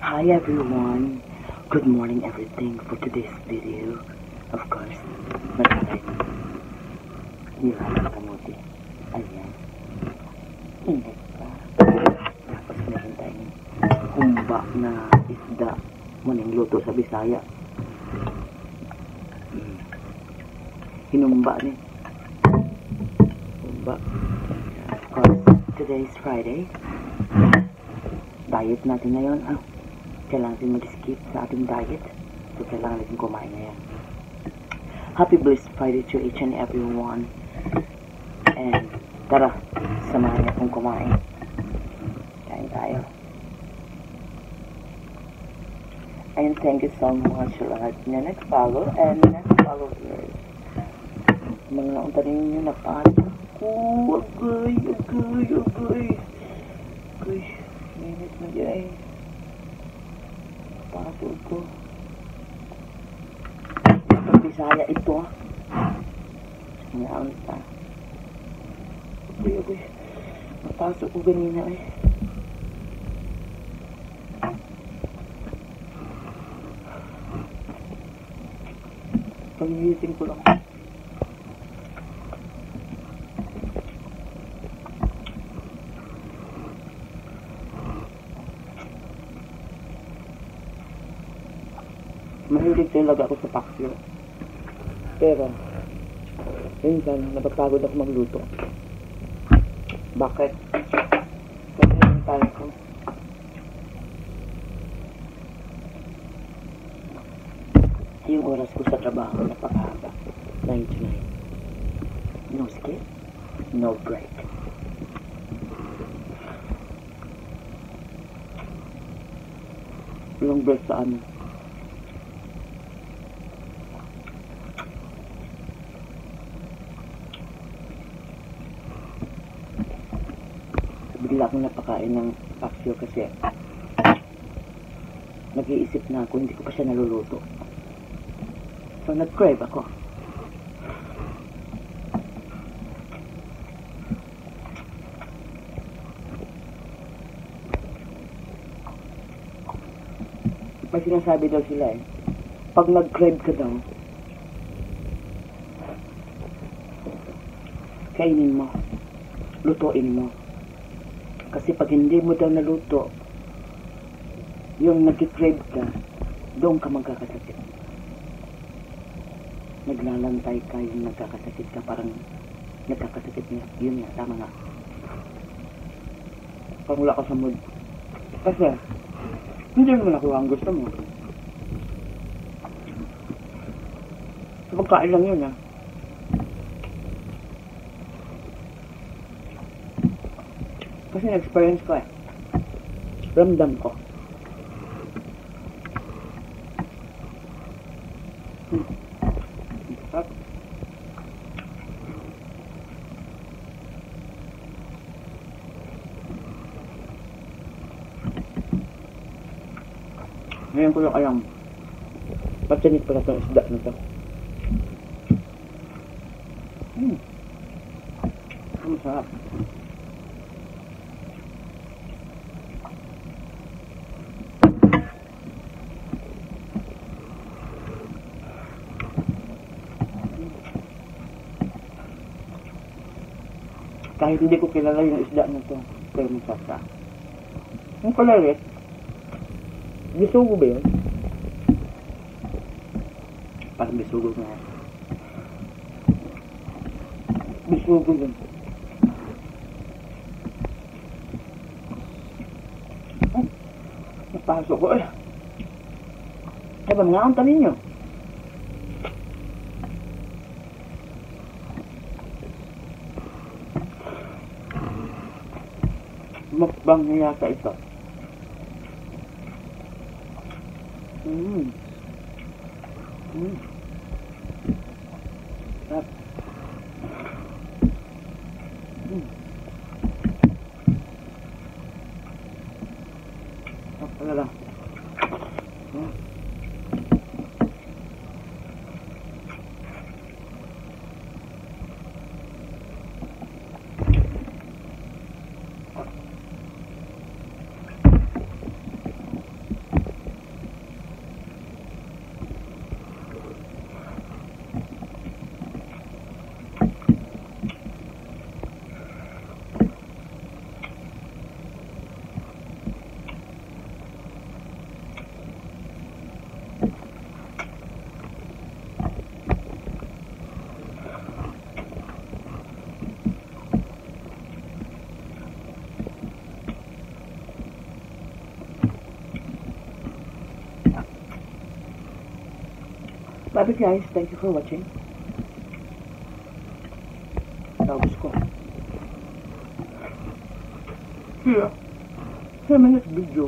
Hi everyone! Good morning everything for today's video. Of course, magkakain. Nilalang kamuti. Ayan. Init pa. Tapos meron tayong humba na isda. Muning luto sa Bisaya. Hinumba ni. Humba. Of course, today is Friday. Diet natin ngayon. Kailangan natin mag-skip sa ating diet. So, kailangan natin kumain ngayon. Happy Blessed Friday to each and everyone. And, tara, samahan niyo kong kumain. Kain tayo. And thank you so much sa lahat na nag-follow and nag-followers. Mga naunta rin nyo na paano. Agay. Minit na dyan. Pasok ko. Pag Bisaya ito Ngayon pa. Agay. Napasok ko ganina eh. Pag-iising ko lang. Mahilig talaga ako sa paksyo. Pero, minsan, napagpagod ako magluto. Bakit? Kasi yung tayo ko. Yung oras ko sa trabaho, napakahaba. 9 to 9. No skip, no break. Long break sa ano? Bigla akong napakain ng paksyo kasi nag-iisip na ako, hindi ko pa siya naluluto. So, nag-crave ako. May sinasabi daw sila eh, pag nag-crave ka daw, kainin mo, lutuin mo. Kasi pag hindi mo daw naluto, yung nag-crave ka, doon ka magkakasakit. Naglalantay ka, yung nagkakasakit ka, parang nagkakasakit niya. Yun nga, tama nga. Pag wala ka sa mood. Kasi, hindi mo nakuha ang gusto mo. Sa pagkain lang yun Kasi na-experience ko eh. Ramdam ko. Sarap. Ngayon ko yung alam. Patsinit pala itong isda nito. Ang sarap. Kahit hindi ko kilala yung isda na ito, pero masarap. Yung kalarit, bisugo ba yun? Parang bisugo na. Bisugo yun. Napasok ko eh. Ay ba mga ang tanin nyo? Mukbang na yata ito. Sarap. Sarap talaga. But guys, thank you for watching. Tapos ko. Yeah. 10 minutes video.